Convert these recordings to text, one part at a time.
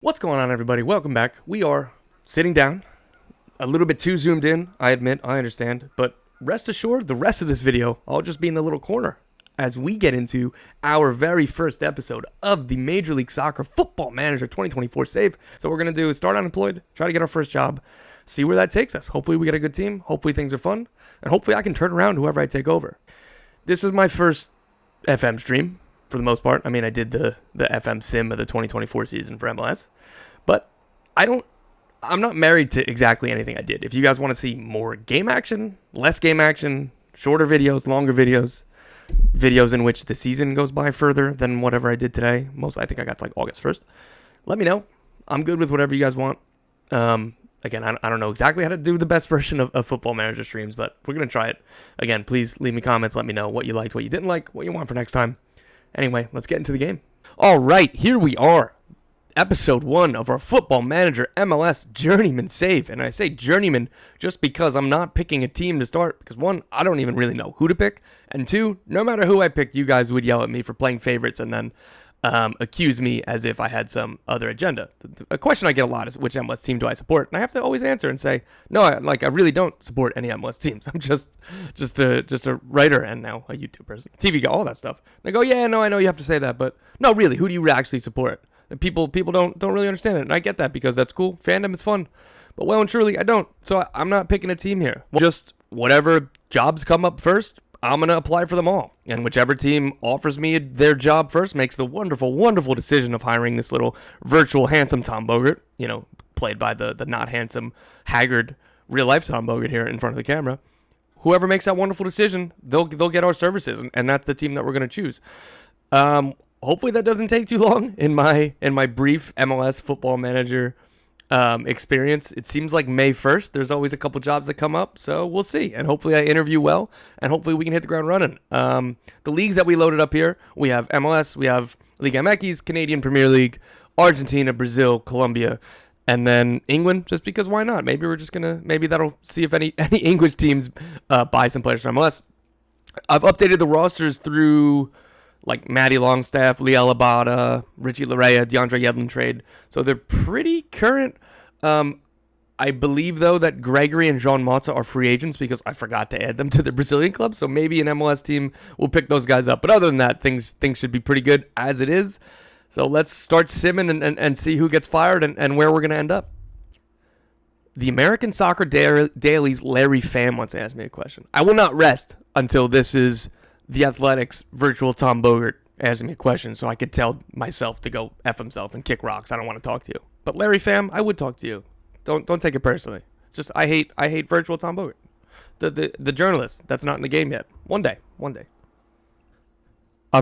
What's going on, everybody? Welcome back. We are sitting down, a little bit too zoomed in, I admit, I understand, but rest assured, the rest of this video, I'll just be in the little corner as we get into our very first episode of the Major League Soccer Football Manager 2024 save. So what we're going to do is start unemployed, try to get our first job, see where that takes us. Hopefully we get a good team, hopefully things are fun, and hopefully I can turn around whoever I take over. This is my first FM stream. For the most part. I mean, I did the FM sim of the 2024 season for MLS, but I'm not married to exactly anything I did. If you guys want to see more game action, less game action, shorter videos, longer videos in which the season goes by further than whatever I did today, I think I got to like August 1st, let me know. I'm good with whatever you guys want. Again, I don't know exactly how to do the best version of Football Manager streams, but we're going to try it. Again, please leave me comments. Let me know what you liked, what you didn't like, what you want for next time. Anyway, let's get into the game. All right, here we are. Episode 1 of our Football Manager MLS Journeyman save. And I say Journeyman just because I'm not picking a team to start. Because 1, I don't even really know who to pick. And 2, no matter who I picked, you guys would yell at me for playing favorites and then accuse me as if I had some other agenda. A question I get a lot is, which MLS team do I support? And I have to always answer and say, no, I really don't support any MLS teams. I'm just a writer and now a YouTube person, TV guy, all that stuff. They go, yeah, no, I know you have to say that, but no, really, who do you actually support? And people don't really understand it, and I get that because that's cool. Fandom is fun, but well and truly, I don't. So I'm not picking a team here. Just whatever jobs come up first, I'm going to apply for them all. And whichever team offers me their job first makes the wonderful, wonderful decision of hiring this little virtual handsome Tom Bogert, played by the not handsome, haggard, real-life Tom Bogert here in front of the camera. Whoever makes that wonderful decision, they'll get our services, and that's the team that we're going to choose. Hopefully that doesn't take too long in my brief MLS Football Manager experience. It seems like May 1st. There's always a couple jobs that come up, so we'll see. And hopefully I interview well, and hopefully we can hit the ground running. The leagues that we loaded up here, we have MLS, we have Liga MX, Canadian Premier League, Argentina, Brazil, Colombia, and then England, just because why not? Maybe that'll see if any English teams buy some players from MLS. I've updated the rosters through like Matty Longstaff, Liel Abada, Richie Larea, DeAndre Yedlin trade. So they're pretty current. I believe, though, that Gregory and Jean Mota are free agents because I forgot to add them to the Brazilian club. So maybe an MLS team will pick those guys up. But other than that, things should be pretty good as it is. So let's start simming and see who gets fired and where we're going to end up. The American Soccer Daily's Larry Pham wants to ask me a question. I will not rest until this is The Athletic's virtual Tom Bogert asking me a question so I could tell myself to go F himself and kick rocks. I don't want to talk to you. But Larry Pham, I would talk to you. Don't take it personally. It's just I hate virtual Tom Bogert. The journalist that's not in the game yet. One day. I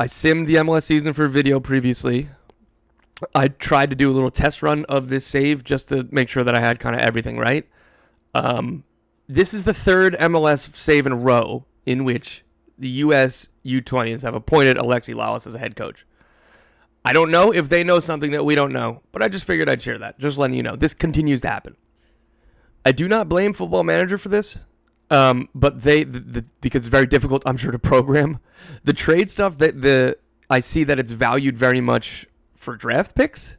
simmed the MLS season for video previously. I tried to do a little test run of this save just to make sure that I had kind of everything right. This is the third MLS save in a row in which the U.S. U20s have appointed Alexi Lalas as a head coach. I don't know if they know something that we don't know, but I just figured I'd share that. Just letting you know. This continues to happen. I do not blame Football Manager for this, but because it's very difficult, I'm sure, to program. The trade stuff, I see that it's valued very much for draft picks.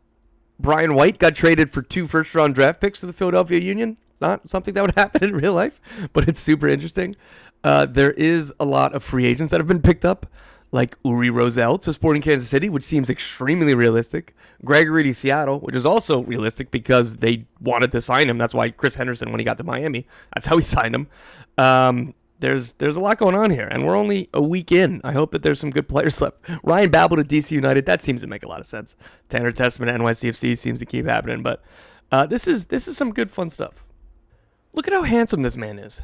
Brian White got traded for 2 first-round draft picks to the Philadelphia Union. It's not something that would happen in real life, but it's super interesting. There is a lot of free agents that have been picked up, like Uri Rosell to Sporting Kansas City, which seems extremely realistic. Gregory to Seattle, which is also realistic because they wanted to sign him. That's why Chris Henderson, when he got to Miami, that's how he signed him. There's a lot going on here, and we're only a week in. I hope that there's some good players left. Ryan Babel to DC United, that seems to make a lot of sense. Tanner Testament at NYCFC seems to keep happening, but this is some good fun stuff. Look at how handsome this man is.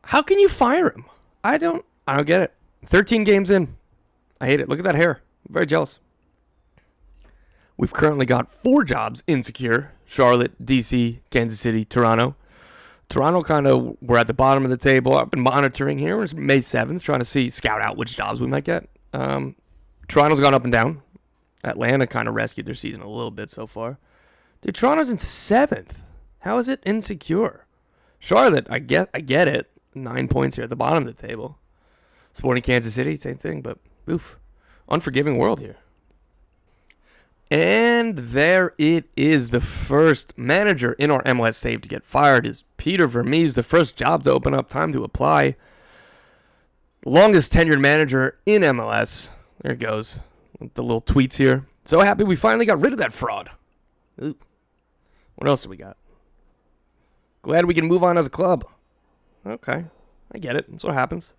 How can you fire him? I don't get it. 13 games in. I hate it. Look at that hair. I'm very jealous. We've currently got 4 jobs insecure. Charlotte, DC, Kansas City, Toronto. Toronto we're at the bottom of the table. I've been monitoring here. It's May 7th, trying to scout out which jobs we might get. Toronto's gone up and down. Atlanta kind of rescued their season a little bit so far. Dude, Toronto's in 7th. How is it insecure? Charlotte, I get it. 9 points here at the bottom of the table. Sporting Kansas City, same thing, but oof. Unforgiving world here. And there it is. The first manager in our MLS save to get fired is Peter Vermees. The first job to open up. Time to apply. Longest tenured manager in MLS. There it goes. The little tweets here. So happy we finally got rid of that fraud. Ooh. What else do we got? Glad we can move on as a club. Okay. I get it. That's what happens.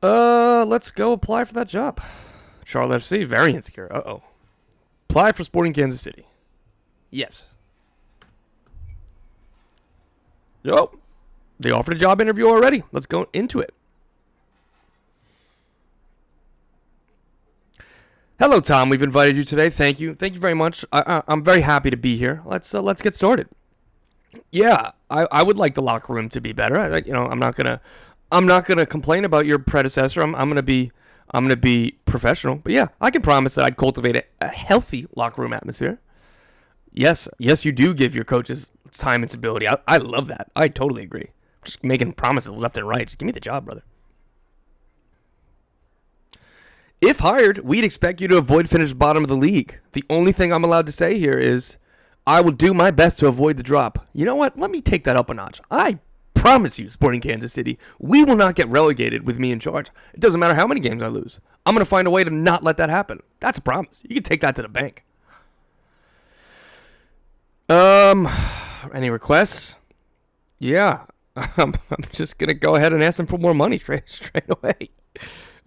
Let's go apply for that job. Charlotte FC. Very insecure. Uh-oh. Apply for Sporting Kansas City. Yes. Oh, they offered a job interview already. Let's go into it. Hello, Tom. We've invited you today. Thank you. Thank you very much. I'm very happy to be here. Let's get started. Yeah, I would like the locker room to be better. I'm not gonna complain about your predecessor. I'm gonna be professional. But yeah, I can promise that I'd cultivate a healthy locker room atmosphere. Yes, you do give your coaches time and stability. I love that. I totally agree. Just making promises left and right. Just give me the job, brother. If hired, we'd expect you to avoid finishing bottom of the league. The only thing I'm allowed to say here is I will do my best to avoid the drop. You know what? Let me take that up a notch. I promise you, Sporting Kansas City, we will not get relegated with me in charge. It doesn't matter how many games I lose. I'm going to find a way to not let that happen. That's a promise. You can take that to the bank. Any requests? Yeah. I'm just going to go ahead and ask them for more money straight away.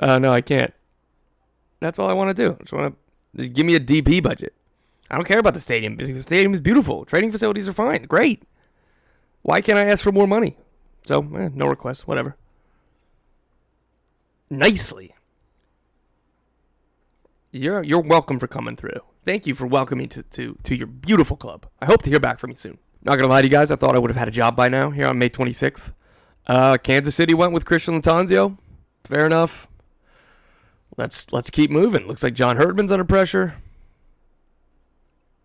No, I can't. That's all I want to do. I just want to give me a DP budget. I don't care about the stadium. The stadium is beautiful. Training facilities are fine. Great. Why can't I ask for more money? So, no requests. Whatever. Nicely. You're welcome for coming through. Thank you for welcoming me to your beautiful club. I hope to hear back from you soon. Not going to lie to you guys. I thought I would have had a job by now here on May 26th. Kansas City went with Christian Latanzio. Fair enough. Let's keep moving. Looks like John Herdman's under pressure.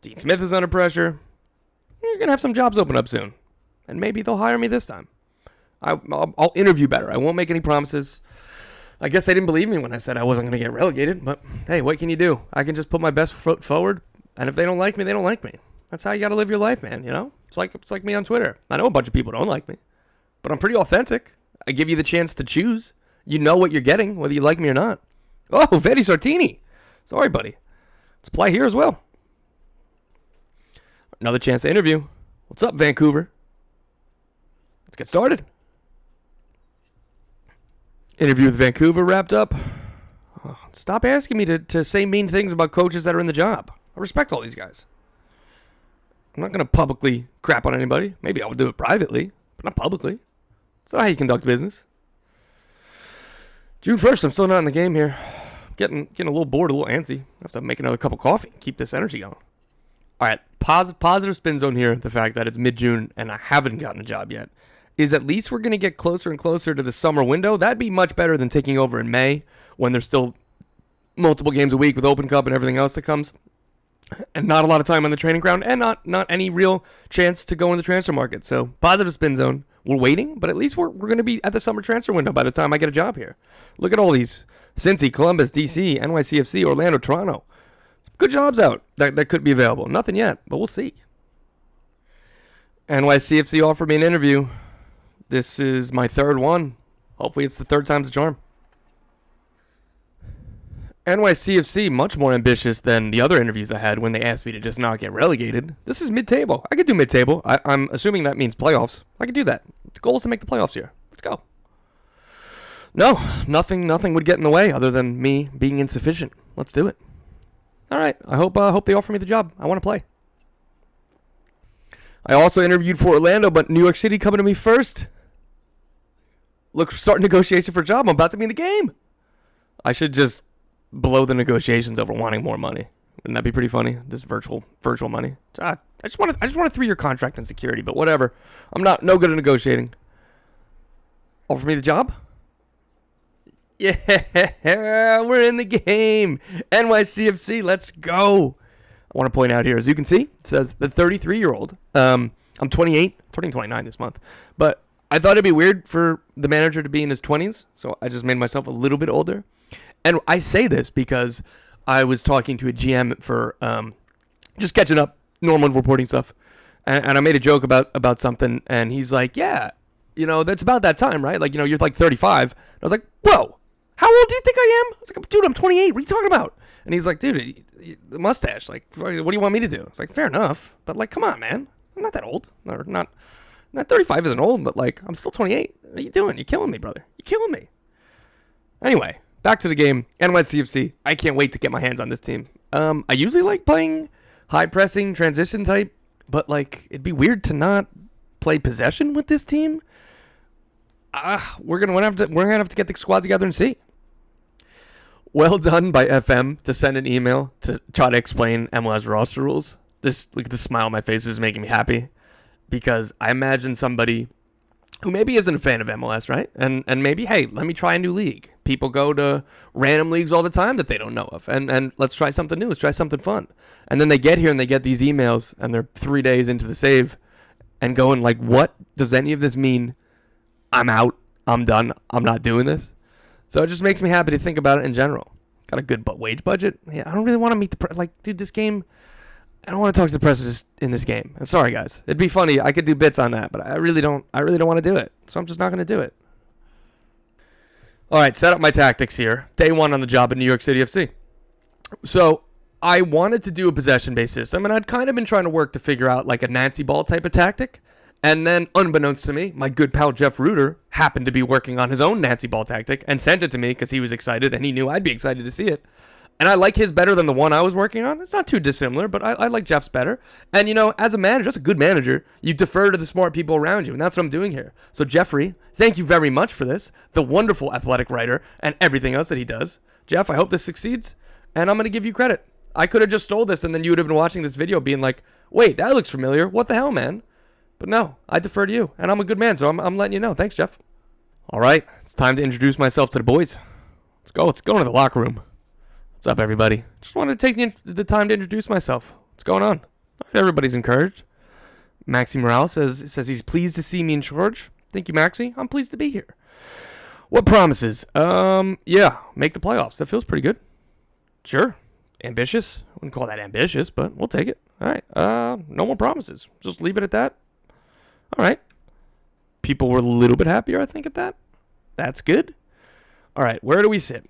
Dean Smith is under pressure. You're going to have some jobs open up soon. And maybe they'll hire me this time. I'll interview better. I won't make any promises. I guess they didn't believe me when I said I wasn't going to get relegated. But, hey, what can you do? I can just put my best foot forward. And if they don't like me, they don't like me. That's how you got to live your life, man, you know? It's like me on Twitter. I know a bunch of people don't like me. But I'm pretty authentic. I give you the chance to choose. You know what you're getting, whether you like me or not. Oh, Vedi Sartini. Sorry, buddy. Let's apply here as well. Another chance to interview. What's up, Vancouver? Let's get started. Interview with Vancouver wrapped up. Oh, stop asking me to say mean things about coaches that are in the job. I respect all these guys. I'm not going to publicly crap on anybody. Maybe I would do it privately, but not publicly. That's not how you conduct business. June 1st, I'm still not in the game here. Getting a little bored, a little antsy. I have to make another cup of coffee. Keep this energy going. All right, positive spin zone here. The fact that it's mid-June and I haven't gotten a job yet is at least we're going to get closer and closer to the summer window. That'd be much better than taking over in May when there's still multiple games a week with Open Cup and everything else that comes. And not a lot of time on the training ground and not any real chance to go in the transfer market. So positive spin zone. We're waiting, but at least we're going to be at the summer transfer window by the time I get a job here. Look at all these. Cincy, Columbus, DC, NYCFC, Orlando, Toronto. Good jobs out that could be available. Nothing yet, but we'll see. NYCFC offered me an interview. This is my third one. Hopefully it's the third time's a charm. NYCFC, much more ambitious than the other interviews I had when they asked me to just not get relegated. This is mid-table. I could do mid-table. I'm assuming that means playoffs. I could do that. The goal is to make the playoffs here. Let's go. No, nothing would get in the way other than me being insufficient. Let's do it. All right. I hope they offer me the job. I want to play. I also interviewed for Orlando, but New York City coming to me first. Look, start negotiation for a job. I'm about to be in the game. I should just blow the negotiations over wanting more money. Wouldn't that be pretty funny? This virtual money. I just want a 3-year contract and security, but whatever. I'm no good at negotiating. Offer me the job? Yeah, we're in the game. NYCFC, let's go. I want to point out here, as you can see, it says the 33-year-old. I'm 28, turning 29 this month. But I thought it'd be weird for the manager to be in his 20s, so I just made myself a little bit older. And I say this because I was talking to a GM for just catching up, normal reporting stuff. And I made a joke about something, and he's like, yeah, that's about that time, right? Like, you're like 35. And I was like, whoa, how old do you think I am? I was like, dude, I'm 28. What are you talking about? And he's like, dude, the mustache, like, what do you want me to do? It's like, fair enough. But, like, come on, man. I'm not that old. Or not 35 isn't old, but, like, I'm still 28. What are you doing? You're killing me, brother. You're killing me. Anyway, back to the game. NYCFC. I can't wait to get my hands on this team. I usually like playing high-pressing transition type. But, like, it'd be weird to not play possession with this team. We're gonna have to get the squad together and see. Well done by FM to send an email to try to explain MLS roster rules. Look at the smile on my face. This is making me happy. Because I imagine somebody who maybe isn't a fan of MLS, right? And maybe, hey, let me try a new league. People go to random leagues all the time that they don't know of. And let's try something new. Let's try something fun. And then they get here and they get these emails and they're 3 days into the save and going like, what does any of this mean? I'm out. I'm done. I'm not doing this. So it just makes me happy to think about it in general. Got a good wage budget. Yeah, I don't really want to meet dude, this game, I don't want to talk to the press in this game. I'm sorry, guys. It'd be funny. I could do bits on that, but I really don't want to do it. So I'm just not going to do it. All right, set up my tactics here. Day one on the job at New York City FC. So I wanted to do a possession-based system, and I'd kind of been trying to work to figure out like a Nancy ball type of tactic. And then, unbeknownst to me, my good pal Jeff Reuter happened to be working on his own Nancy ball tactic and sent it to me because he was excited and he knew I'd be excited to see it. And I like his better than the one I was working on. It's not too dissimilar, but I like Jeff's better. And, as a manager, as a good manager, you defer to the smart people around you, and that's what I'm doing here. So, Jeffrey, thank you very much for this, the wonderful athletic writer and everything else that he does. Jeff, I hope this succeeds, and I'm going to give you credit. I could have just stole this, and then you would have been watching this video being like, wait, that looks familiar. What the hell, man? But no, I defer to you, and I'm a good man, so I'm letting you know. Thanks, Jeff. All right, it's time to introduce myself to the boys. Let's go. Let's go into the locker room. What's up, everybody? Just wanted to take the time to introduce myself. What's going on? Everybody's encouraged. Maxi Morales says he's pleased to see me in charge. Thank you, Maxi. I'm pleased to be here. What promises? Yeah, make the playoffs. That feels pretty good. Sure. Ambitious. I wouldn't call that ambitious, but we'll take it. All right. No more promises. Just leave it at that. All right. People were a little bit happier, I think, at that. That's good. All right. Where do we sit?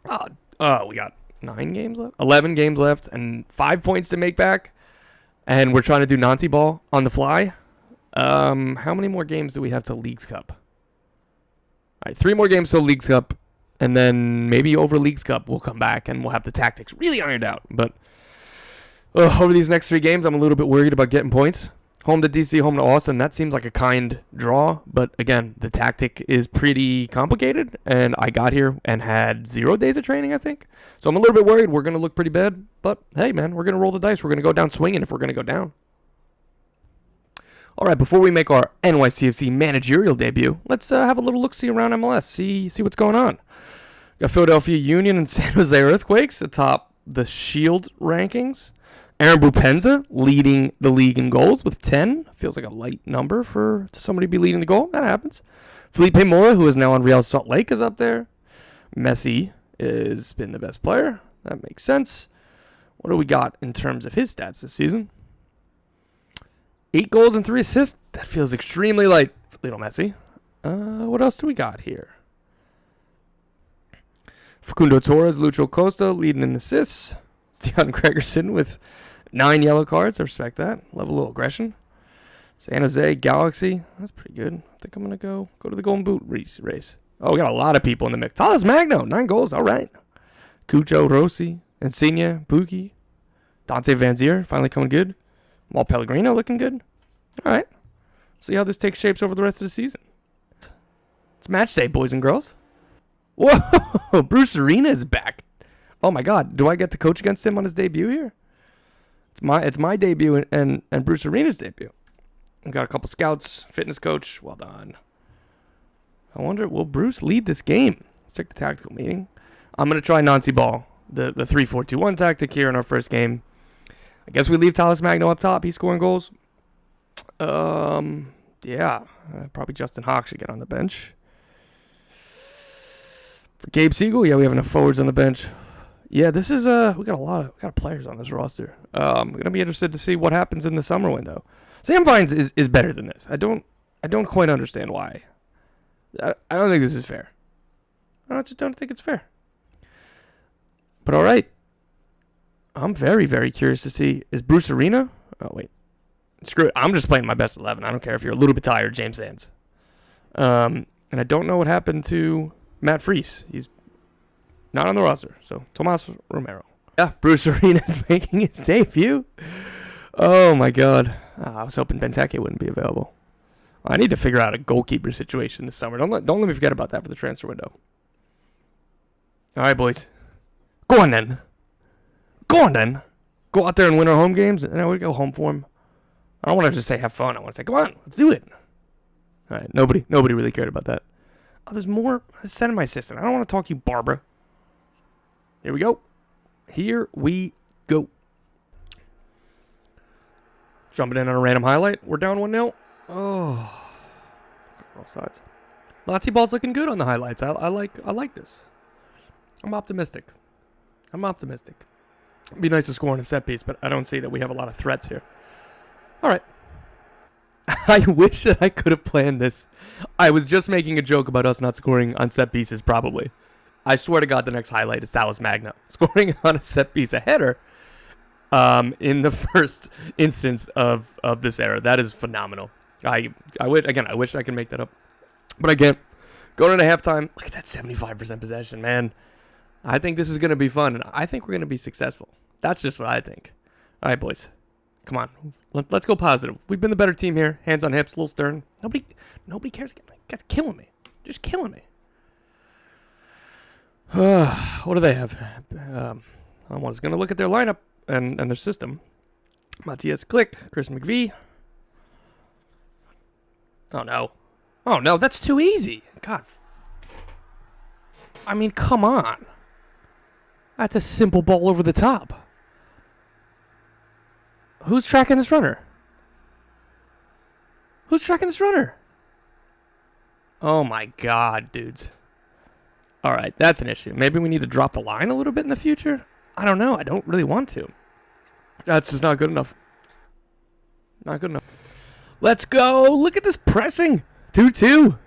We got 9 games left, 11 games left, and 5 points to make back. And we're trying to do Nancy ball on the fly. How many more games do we have till Leagues Cup? All right, 3 more games till Leagues Cup. And then maybe over Leagues Cup, we'll come back and we'll have the tactics really ironed out. But over these next 3 games, I'm a little bit worried about getting points. Home to DC, home to Austin. That seems like a kind draw. But again, the tactic is pretty complicated. And I got here and had 0 days of training, I think. So I'm a little bit worried. We're going to look pretty bad. But hey, man, we're going to roll the dice. We're going to go down swinging if we're going to go down. All right, before we make our NYCFC managerial debut, let's have a little look-see around MLS. See what's going on. Got Philadelphia Union and San Jose Earthquakes atop the Shield rankings. Aaron Bupenza leading the league in goals with 10. Feels like a light number to somebody to be leading the goal. That happens. Felipe Mora, who is now on Real Salt Lake, is up there. Messi has been the best player. That makes sense. What do we got in terms of his stats this season? 8 goals and 3 assists. That feels extremely light for little Messi. What else do we got here? Facundo Torres, Lucho Costa leading in assists. Steon Gregerson with 9 yellow cards. I respect that. Love a little aggression. San Jose Galaxy. That's pretty good. I think I'm going to go to the Golden Boot race. Oh, we got a lot of people in the mix. Talas Magno, 9 goals. All right. Cucho, Rossi, Insigne, Pookie. Dante Vanzier, finally coming good. Mal Pellegrino looking good. All right. See how this takes shapes over the rest of the season. It's match day, boys and girls. Whoa, Bruce Arena is back. Oh my God, do I get to coach against him on his debut here? It's my debut and Bruce Arena's debut. We got a couple scouts, fitness coach. Well done. I wonder, will Bruce lead this game? Let's check the tactical meeting. I'm gonna try Nancy ball, the 3-4-2-1 tactic here in our first game. I guess we leave Talas Magno up top. He's scoring goals. Yeah, probably Justin Hawk should get on the bench. For Gabe Siegel, yeah, we have enough forwards on the bench. Yeah, this is we got a lot of players on this roster. I'm gonna be interested to see what happens in the summer window. Sam Vines is better than this. I don't quite understand why. I don't think this is fair. I just don't think it's fair. But all right, I'm very, very curious to see, is Bruce Arena? Oh wait, screw it. I'm just playing my best 11. I don't care if you're a little bit tired, James Sands. And I don't know what happened to Matt Freese. He's not on the roster. So Tomas Romero. Yeah, Bruce Arena is making his debut. Oh my God. I was hoping Benteke wouldn't be available. I need to figure out a goalkeeper situation this summer. Don't let me forget about that for the transfer window. All right, boys. Go on then. Go out there and win our home games, and then we go home for them. I don't want to just say have fun. I want to say, come on, let's do it. All right, nobody really cared about that. Oh, there's more. Send my assistant. I don't want to talk to you, Barbara. Here we go. Jumping in on a random highlight. We're down 1-0. Oh, both sides. Nazi ball's looking good on the highlights. I like this. I'm optimistic. It'd be nice to score on a set piece, but I don't see that we have a lot of threats here. All right. I wish that I could have planned this. I was just making a joke about us not scoring on set pieces, probably. I swear to God, the next highlight is Salas Magna scoring on a set piece, a header, in the first instance of this era. That is phenomenal. I wish I could make that up, but I can't. Going into halftime, look at that 75% possession, man. I think this is going to be fun, and I think we're going to be successful. That's just what I think. All right, boys. Come on. Let's go positive. We've been the better team here. Hands on hips, a little stern. Nobody cares. That's killing me. Just killing me. What do they have? I was going to look at their lineup and their system. Matthias Klick, Chris McVie. Oh, no. That's too easy. God. I mean, come on. That's a simple ball over the top. Who's tracking this runner? Oh, my God, dudes. All right, that's an issue. Maybe we need to drop the line a little bit in the future. I don't know. I don't really want to. That's just not good enough. Let's go. Look at this pressing. 2-2. I'm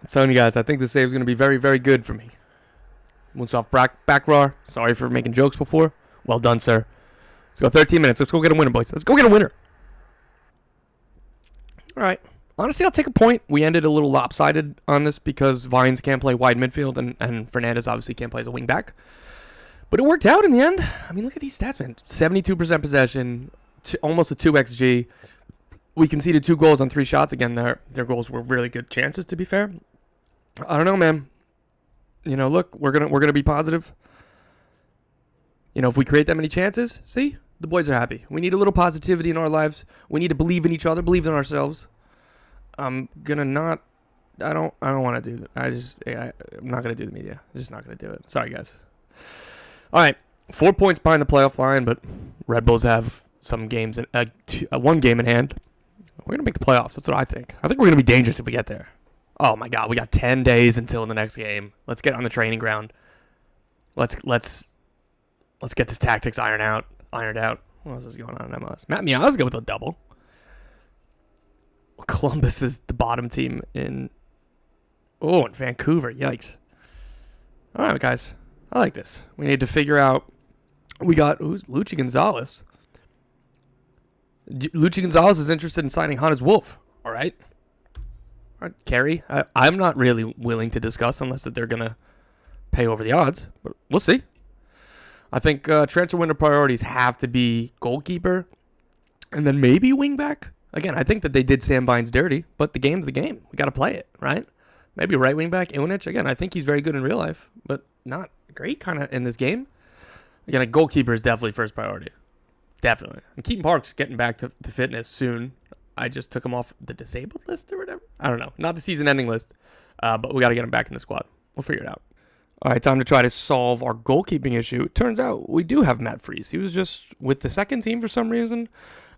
telling you guys, I think this save is going to be very, very good for me. Moonsoft back roar. Sorry for making jokes before. Well done, sir. Let's go 13 minutes. Let's go get a winner, boys. Let's go get a winner. All right. Honestly, I'll take a point. We ended a little lopsided on this because Vines can't play wide midfield and Fernandez obviously can't play as a wing back. But it worked out in the end. I mean, look at these stats, man. 72% possession, almost a 2xG. We conceded 2 goals on 3 shots. Again, their goals were really good chances, to be fair. I don't know, man. Look, we're gonna be positive. If we create that many chances, see, the boys are happy. We need a little positivity in our lives. We need to believe in each other, believe in ourselves. I'm gonna not. I don't want to do that. I'm not gonna do the media. I'm just not gonna do it. Sorry, guys. All right, 4 points behind the playoff line, but Red Bulls have some games and 1 game in hand. We're gonna make the playoffs. That's what I think. I think we're gonna be dangerous if we get there. Oh my God, we got 10 days until the next game. Let's get on the training ground. Let's get this tactics ironed out. What else is going on in MLS? Matt Miazga with a double. Columbus is the bottom team in Vancouver. Yikes. All right, guys. I like this. We need to figure out. Who's Luchi Gonzalez? Luchi Gonzalez is interested in signing Hannes Wolf. All right. Kerry, I'm not really willing to discuss unless that they're going to pay over the odds, but we'll see. I think transfer window priorities have to be goalkeeper and then maybe wingback. Again, I think that they did Sam Vines dirty, but the game's the game. We got to play it, right? Maybe right wingback, Iwanich. Again, I think he's very good in real life, but not great kind of in this game. Again, a goalkeeper is definitely first priority. Definitely. And Keaton Park's getting back to fitness soon. I just took him off the disabled list or whatever. I don't know. Not the season-ending list, but we got to get him back in the squad. We'll figure it out. All right, time to try to solve our goalkeeping issue. It turns out we do have Matt Freese. He was just with the second team for some reason.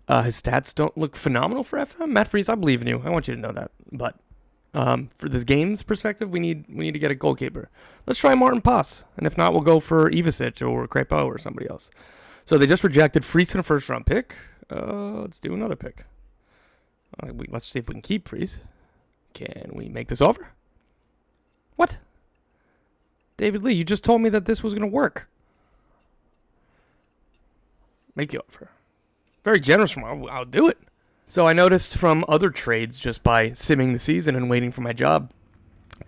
His stats don't look phenomenal for FM. Matt Freese, I believe in you. I want you to know that. But For this game's perspective, we need to get a goalkeeper. Let's try Martin Pass, and if not, we'll go for Ivicic or Crepeau or somebody else. So they just rejected Freese in a first-round pick. Let's do another pick. Let's see if we can keep Freese. Can we make this offer? What? David Lee, you just told me that this was going to work. Make the offer. Very generous from me. I'll do it. So I noticed from other trades, just by simming the season and waiting for my job,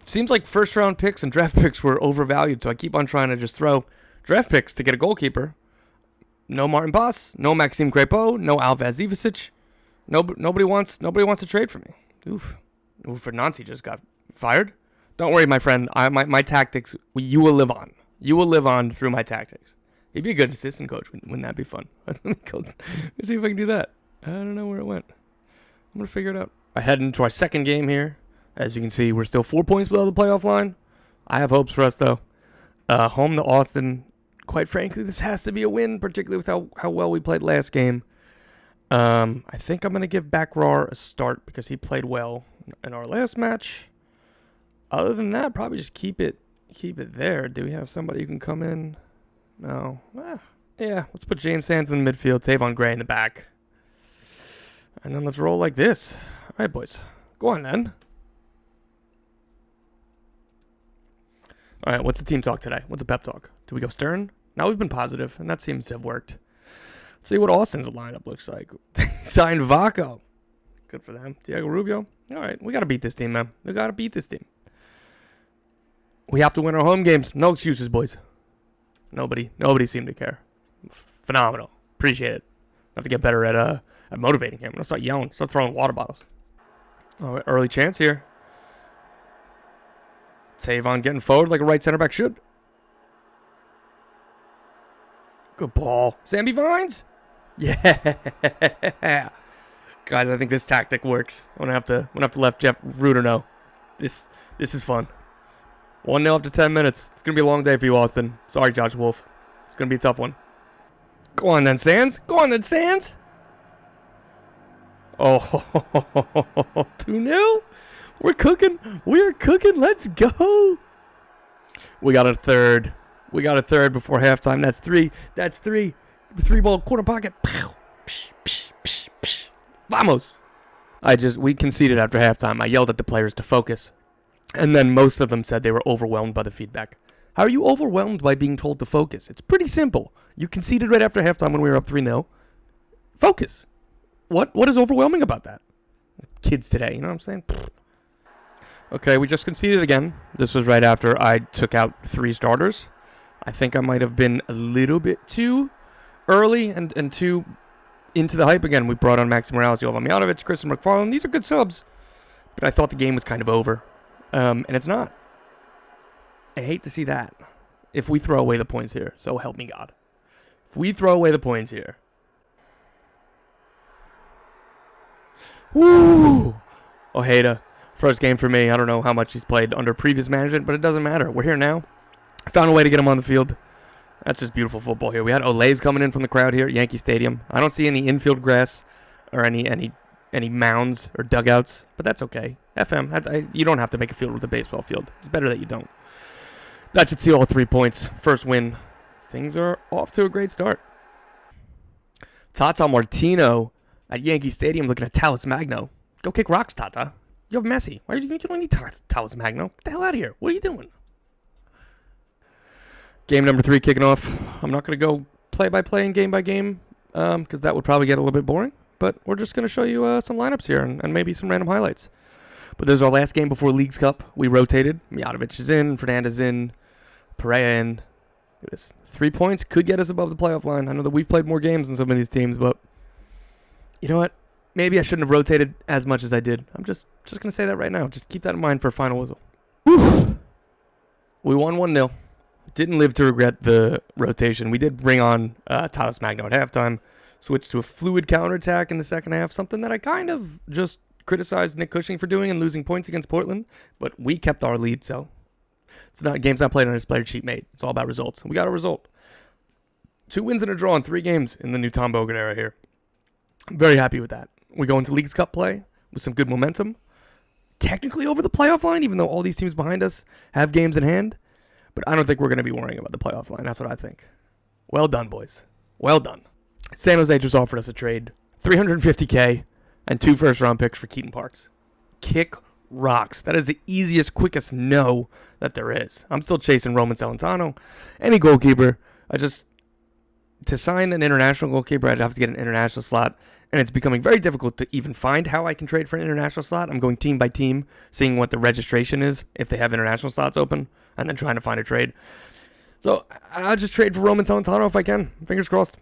seems like first-round picks and draft picks were overvalued, so I keep on trying to just throw draft picks to get a goalkeeper. No Martin Boss, no Maxime Crepeau, no Alvaz Ivicic. Nobody wants to trade for me. Oof. Nancy just got fired. Don't worry, my friend. My tactics, you will live on. You will live on through my tactics. He'd be a good assistant coach. Wouldn't that be fun? Let me see if I can do that. I don't know where it went. I'm going to figure it out. I head into our second game here. As you can see, we're still 4 points below the playoff line. I have hopes for us, though. Home to Austin. Quite frankly, this has to be a win, particularly with how well we played last game. I think I'm going to give Bogert a start because he played well in our last match. Other than that, probably just keep it there. Do we have somebody who can come in? No. Yeah, let's put James Sands in the midfield, Tavon Gray in the back. And then let's roll like this. All right, boys. Go on, then. All right, what's the team talk today? What's a pep talk? Do we go Stern? Now we've been positive, and that seems to have worked. Let's see what Austin's lineup looks like. Signed Vaco. Good for them. Diego Rubio. All right, we got to beat this team, man. We got to beat this team. We have to win our home games. No excuses, boys. Nobody seemed to care. Phenomenal. Appreciate it. Have to get better at motivating him. Let's start yelling. Start throwing water bottles. All right, early chance here. Tavon getting forward like a right center back should. Good ball. Sammy Vines. Yeah. Guys, I think this tactic works. I'm gonna have to let Jeff Ruder know. This is fun. 1-0 after 10 minutes. It's gonna be a long day for you, Austin. Sorry, Josh Wolf. It's gonna be a tough one. Go on then, Sands. Go on then, Sands. Oh, 2-0. We're cooking. We're cooking. Let's go. We got a third. We got a third before halftime. That's three. That's three. 3-ball corner pocket. Pow. Psh, psh, psh, psh. Vamos. We conceded after halftime. I yelled at the players to focus. And then most of them said they were overwhelmed by the feedback. How are you overwhelmed by being told to focus? It's pretty simple. You conceded right after halftime when we were up 3-0. Focus. What is overwhelming about that? Kids today, you know what I'm saying? Okay, we just conceded again. This was right after I took out 3 starters. I think I might have been a little bit too early and too into the hype again. We brought on Maxi Morales, Jovan Mijatovic, Christian McFarland. These are good subs. But I thought the game was kind of over. And it's not. I hate to see that. If we throw away the points here, so help me God. If we throw away the points here. Woo! Ojeda. First game for me. I don't know how much he's played under previous management, but it doesn't matter. We're here now. I found a way to get him on the field. That's just beautiful football here. We had Olays coming in from the crowd here at Yankee Stadium. I don't see any infield grass or any mounds or dugouts, but that's okay. FM, you don't have to make a field with a baseball field. It's better that you don't. That should see all 3 points. First win. Things are off to a great start. Tata Martino at Yankee Stadium looking at Talis Magno. Go kick rocks, Tata. You have Messi. Why you don't need Talis Magno? Get the hell out of here. What are you doing? Game number 3 kicking off. I'm not going to go play-by-play and game-by-game because that would probably get a little bit boring. But we're just going to show you some lineups here and maybe some random highlights. But this is our last game before Leagues Cup. We rotated. Mijatovic is in. Fernandez in. Pereira in. Look at this. 3 points could get us above the playoff line. I know that we've played more games than some of these teams, but you know what? Maybe I shouldn't have rotated as much as I did. I'm just going to say that right now. Just keep that in mind for a final whistle. Whew. We won 1-0. Didn't live to regret the rotation. We did bring on Talis Magno at halftime. Switched to a fluid counterattack in the second half. Something that I kind of just criticized Nick Cushing for doing and losing points against Portland. But we kept our lead, so game's not played on his player sheet made. It's all about results. We got a result. 2 wins and a draw in 3 games in the new Tom Bogert era here. I'm very happy with that. We go into Leagues Cup play with some good momentum. technically over the playoff line, even though all these teams behind us have games in hand. But I don't think we're going to be worrying about the playoff line. That's what I think. Well done, boys. Well done. San Jose just offered us a trade. $350K and 2 first-round picks for Keaton Parks. Kick rocks. That is the easiest, quickest no that there is. I'm still chasing Roman Celentano. Any goalkeeper. To sign an international goalkeeper, I'd have to get an international slot. And it's becoming very difficult to even find how I can trade for an international slot. I'm going team by team, seeing what the registration is, if they have international slots open, and then trying to find a trade. So I'll just trade for Roman Celentano if I can. Fingers crossed.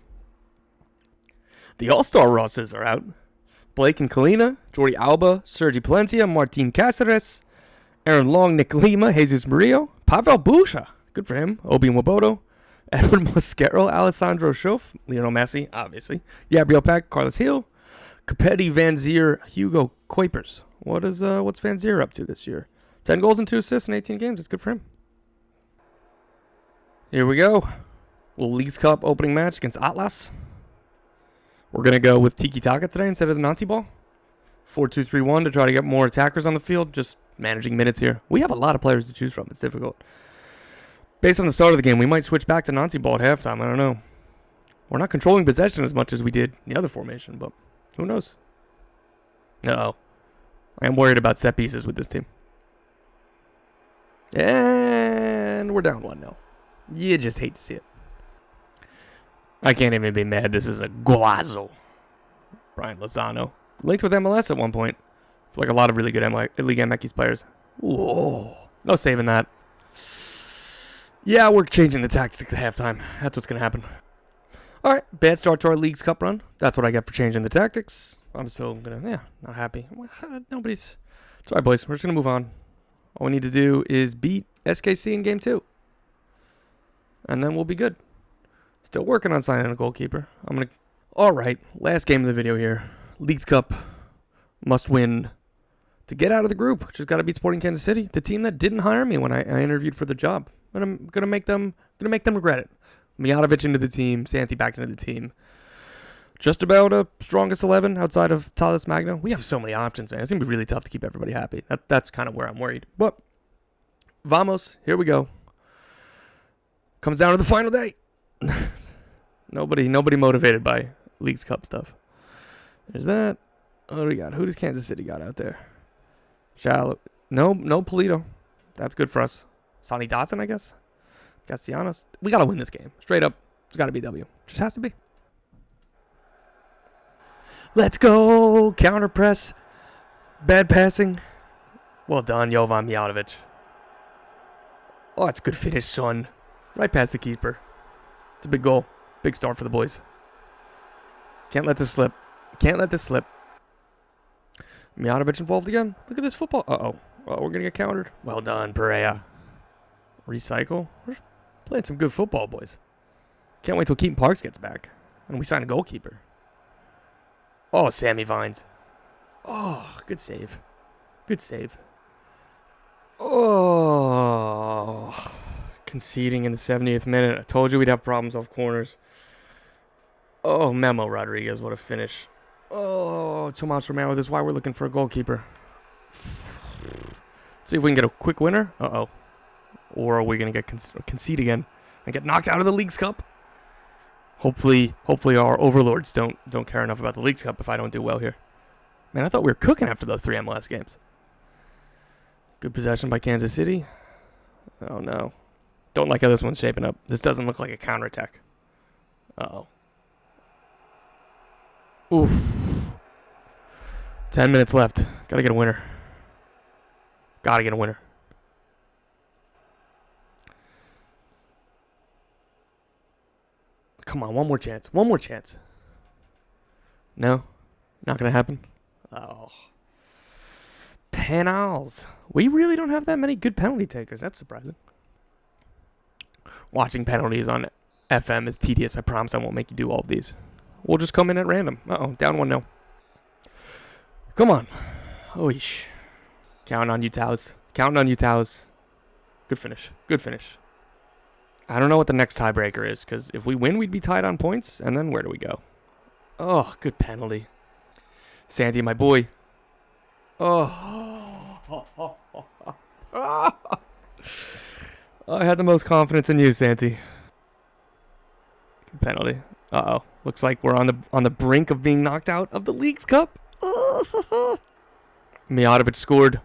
The All-Star rosters are out. Blake and Kalina, Jordi Alba, Sergi Palencia, Martin Cáceres, Aaron Long, Nick Lima, Jesus Murillo, Pavel Busha, good for him, Obi Nwabodo, Edwin Mosquero, Alessandro Schoff, Lionel Messi, obviously, Gabriel Pack, Carlos Hill, Capetti, Van Zier, Hugo Kuipers. What's Van Zier up to this year? 10 goals and 2 assists in 18 games. It's good for him. Here we go. Little Leagues Cup opening match against Atlas. We're going to go with Tiki Taka today instead of the Nazi ball. 4-2-3-1 to try to get more attackers on the field. Just managing minutes here. We have a lot of players to choose from. It's difficult. Based on the start of the game, we might switch back to Nazi ball at halftime. I don't know. We're not controlling possession as much as we did in the other formation, but who knows? Uh-oh. I am worried about set pieces with this team. And we're down 1-0. You just hate to see it. I can't even be mad. This is a golazo. Brian Lozano. Linked with MLS at one point. Like a lot of really good League MX players. Whoa. No saving that. Yeah, we're changing the tactics at halftime. That's what's going to happen. All right. Bad start to our Leagues Cup run. That's what I get for changing the tactics. I'm still going to, not happy. Nobody's. It's all right, boys. We're just going to move on. All we need to do is beat SKC in Game 2. And then we'll be good. Still working on signing a goalkeeper. All right, last game of the video here. Leagues Cup must win to get out of the group. Just got to beat Sporting Kansas City, the team that didn't hire me when I interviewed for the job. But I'm gonna make them regret it. Mijatovic into the team, Santi back into the team. Just about a strongest 11 outside of Talles Magno. We have so many options, man. It's gonna be really tough to keep everybody happy. That's kind of where I'm worried. But vamos, here we go. Comes down to the final day. Nobody motivated by Leagues Cup stuff. There's that. What do we got? Who does Kansas City got out there? Shallow. No Polito. That's good for us. Sonny Dotson, I guess. Castellanos. We got to win this game. Straight up. It's got to be W. Just has to be. Let's go. Counter press. Bad passing. Well done, Jovan Mijatovic. Oh, that's a good finish, son. Right past the keeper. It's a big goal. Big start for the boys. Can't let this slip. Mijatovic involved again. Look at this football. Uh-oh. We're going to get countered. Well done, Perea. Recycle. We're playing some good football, boys. Can't wait till Keaton Parks gets back. And we sign a goalkeeper. Oh, Sammy Vines. Oh, good save. Oh. Conceding in the 70th minute. I told you we'd have problems off corners. Oh, Memo Rodriguez, what a finish. Oh, Tomas Romero, this is why we're looking for a goalkeeper. See if we can get a quick winner. Uh-oh. Or are we going to get concede again and get knocked out of the Leagues Cup? Hopefully our overlords don't care enough about the Leagues Cup if I don't do well here. Man, I thought we were cooking after those 3 MLS games. Good possession by Kansas City. Oh, no. Don't like how this one's shaping up. This doesn't look like a counterattack. Uh-oh. Oof. 10 minutes left. Gotta get a winner. Come on, one more chance. No? Not gonna happen? Oh. Penals. We really don't have that many good penalty takers. That's surprising. Watching penalties on FM is tedious. I promise I won't make you do all of these. We'll just come in at random. Uh-oh, down 1-0. Come on. Oish. Counting on you, Towers. Good finish. I don't know what the next tiebreaker is, because if we win, we'd be tied on points, and then where do we go? Oh, good penalty. Santi, my boy. Oh. I had the most confidence in you, Santi. Good penalty. Uh-oh. Looks like we're on the brink of being knocked out of the Leagues Cup. Mijatovic scored.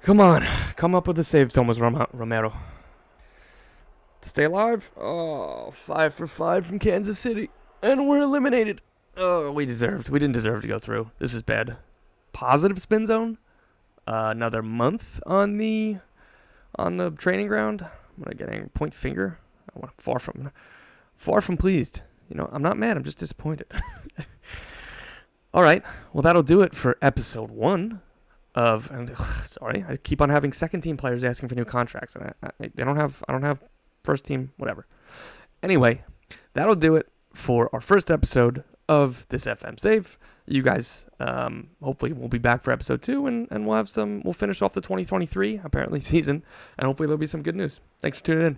Come on. Come up with a save, Thomas Romero. To stay alive. Oh, 5 for 5 from Kansas City. And we're eliminated. Oh, we didn't deserve to go through. This is bad. Positive spin zone. Another month on the training ground. What am I getting? Point finger. I want far from pleased. You know, I'm not mad. I'm just disappointed. All right. Well, that'll do it for episode 1 of. Sorry, I keep on having second team players asking for new contracts, and I don't have first team. Whatever. Anyway, that'll do it for our first episode of this FM Save. You guys, hopefully we'll be back for episode 2, and we'll finish off the 2023 apparently season, and hopefully there'll be some good news. Thanks for tuning in.